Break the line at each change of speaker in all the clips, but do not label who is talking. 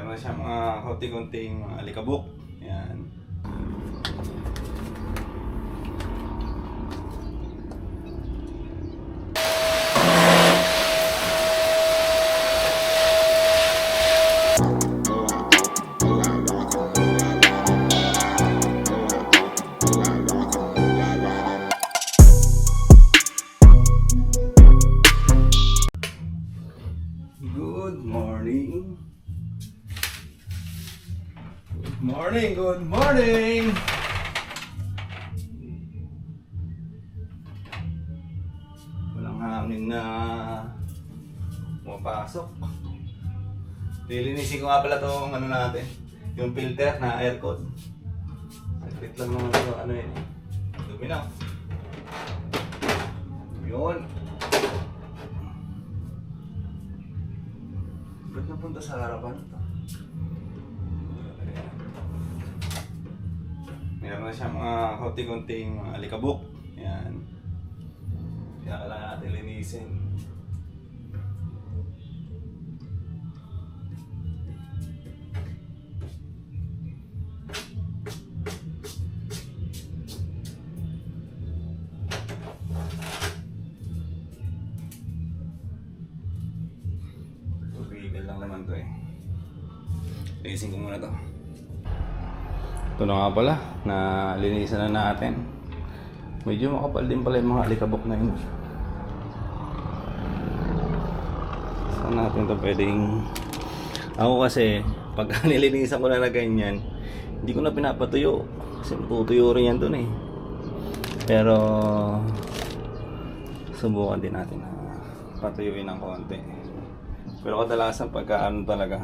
Meron na siya mga konti-konting mga alikabok. Yan. Good morning. Good morning. Walang hangin na pumapasok. Lilinisin ko nga pala itong ano natin, yung filter na aircon. Saglit lang naman ito, ano yun eh. Dumi na. Yun. Ba't napunta sa harapan ito? Meron na siya mga konti-konting mga alikabok. Yan. Kaya kailangan natin linisin. Tubigil lang naman ito eh. Linisin ko muna ito. Ito na nga pala, na linisan na natin. Medyo makapal din pala yung mga alikabok na yun. Saan natin ito pwedeng... Ako kasi, pag nilinisan ko na ganyan, hindi ko na pinapatuyo. Kasi tutuyo rin yan dun eh. Pero... subukan din natin na patuyuin ng konti. Pero kadalasan pagka ano talaga,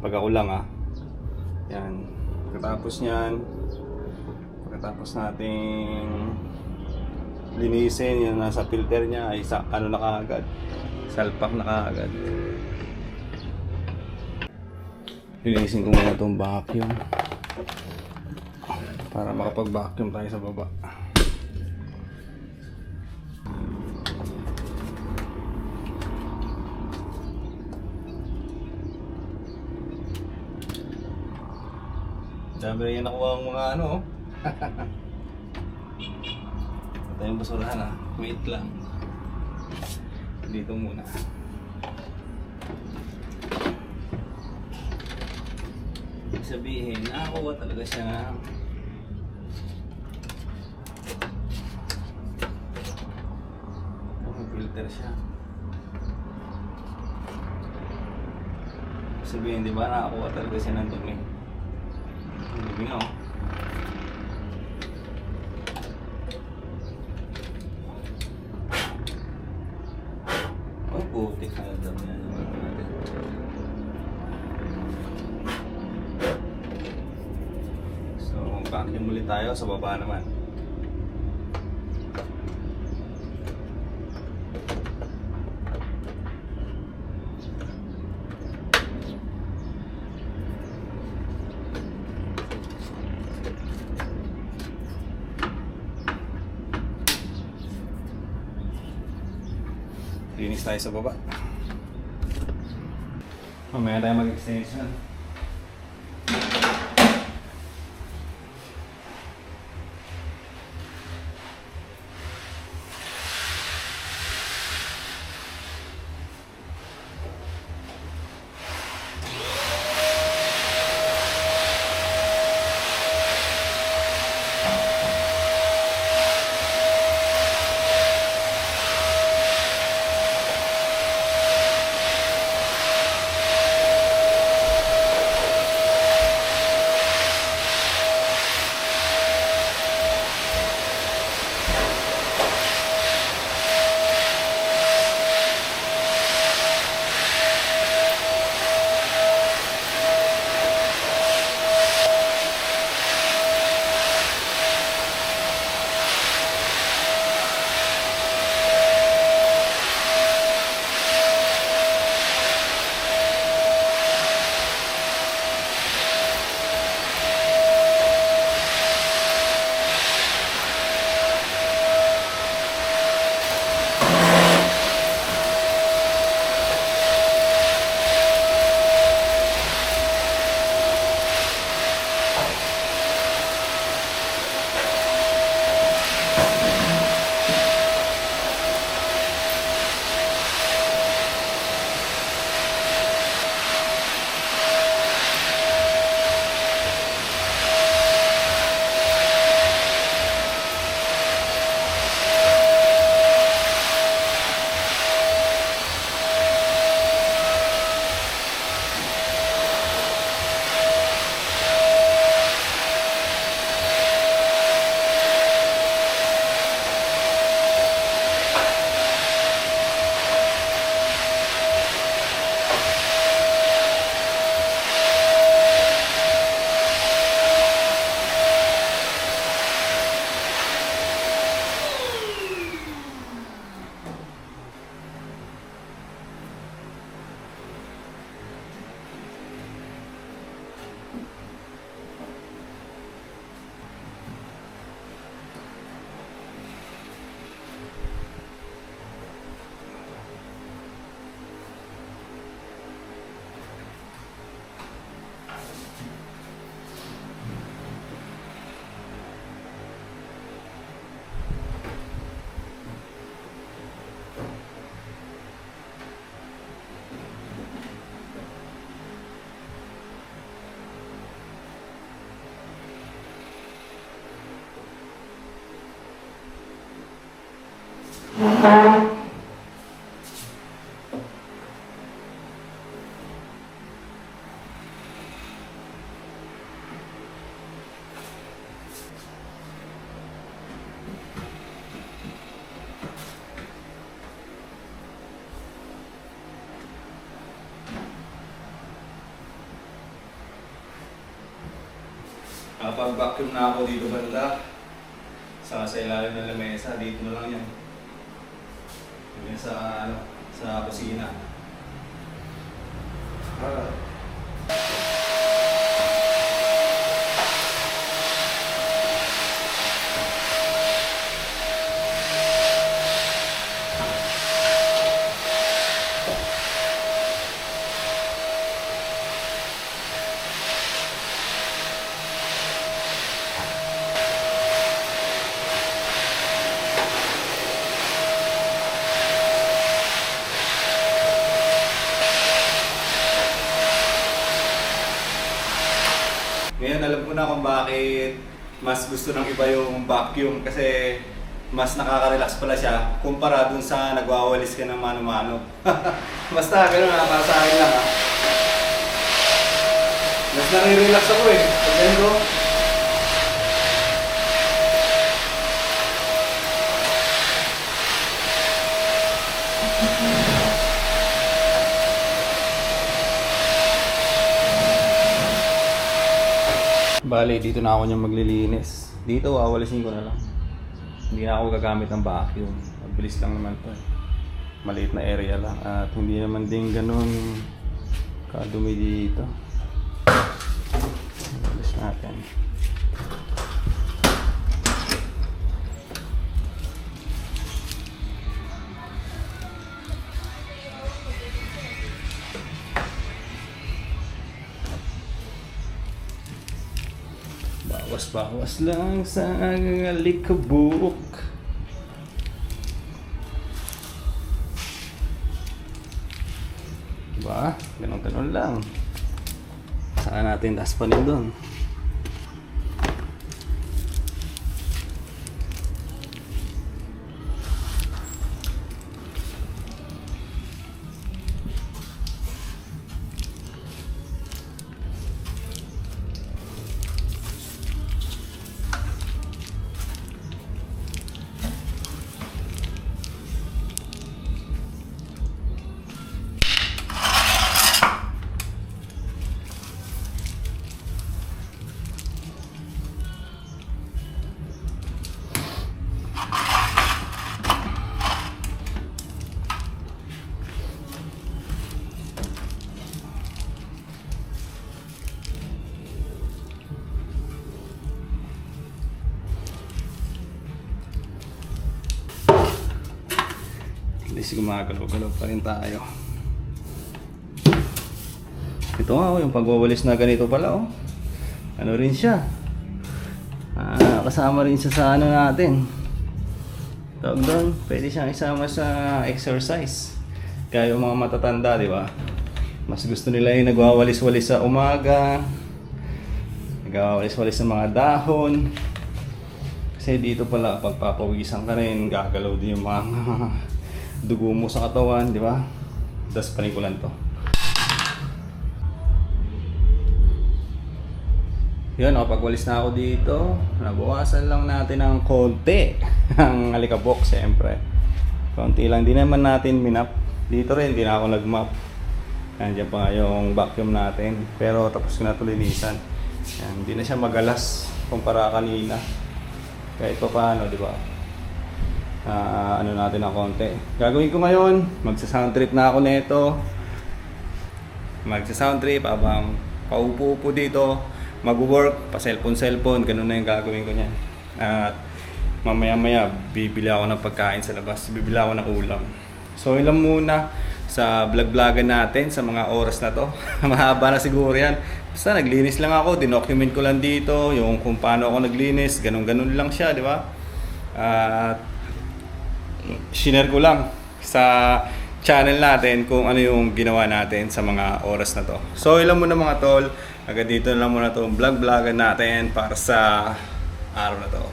pag ako lang yan. Pagkatapos nating linisin yung nasa filter niya ay ano na kaagad, salpak na kaagad. Linisin ko muna itong vacuum para makapag-vacuum tayo sa baba. Dami rin nakuha ang mga ano. Ito yung basurahan wait lang. Dito muna. Ibig sabihin, nakakuha talaga siya. Filter siya. Ibig sabihin, di ba nakakuha talaga siya ng dumi. Dumi na putik na dami na natin. So, vacuum muli tayo sa baba naman. Linis tayo sa baba. Mamaya tayo mag-extension. Nakapag-vacuum na ako dito banda. Sa ilalim ng lamesa, dito na lang yan. Yan sa, sa kusina. Ngayon alam ko na kung bakit mas gusto ng iba yung vacuum kasi mas nakaka-relax pala siya kumpara dun sa nagwawalis ka ng mano-mano. Basta gano'n na, para sa akin lang ha. Mas nare-relax ako eh. Pag ganito. Bale, dito na ako niyang maglilinis. Dito, wawalisin ko na lang. Hindi na ako gagamit ng vacuum. Mabilis lang naman to eh. Maliit na area lang. At hindi naman din ganun kadumi dito. Walis natin. Bawas-bawas lang sa alikabok. Diba? Ganun-ganun lang. Saan natin taspanin doon? At least gumagalaw-galaw pa rin tayo. Ito nga yung pagwawalis na ganito pala oh. Ano rin siya. Kasama rin siya sa ano natin. Tawag doon, pwede siyang isama sa exercise. Kaya yung mga matatanda, di ba? Mas gusto nila yung nagwawalis-walis sa umaga. Nagwawalis-walis sa mga dahon. Kasi dito pala, pagpapawisan ka rin, gagalaw din yung mga dugo mo sa katawan, di ba? Das panikulan to. Yun, nakapagwalis na ako dito. Nabawasan lang natin ng konti ang alikabok, siyempre. Konti lang, di naman natin minap. Dito rin, di na ako nagmap. Nandiyan pa yung vacuum natin. Pero tapos ko na ito linisan. Yan, hindi na siya magalas kumpara kanina. Kahit pa paano, di ba? Ano natin ng konti. Gagawin ko ngayon, magsa-sound trip na ako nito. Magsa-sound trip habang paupo-upo dito, mag-work, pa-cellphone, ganun na yung gagawin ko niyan. At mamaya-maya, bibili ako ng pagkain sa labas, bibili ako ng ulam. So, ilan muna sa vlog-vlogan natin sa mga oras na to. Mahaba na siguro yan. Basta naglinis lang ako, dinocument ko lang dito, yung kung paano ako naglinis, ganun-ganun lang siya, di ba? At share ko lang sa channel natin kung ano yung ginawa natin sa mga oras na to. So ilan muna mga tol, agad dito lang muna itong vlog-vlogan natin para sa araw na to.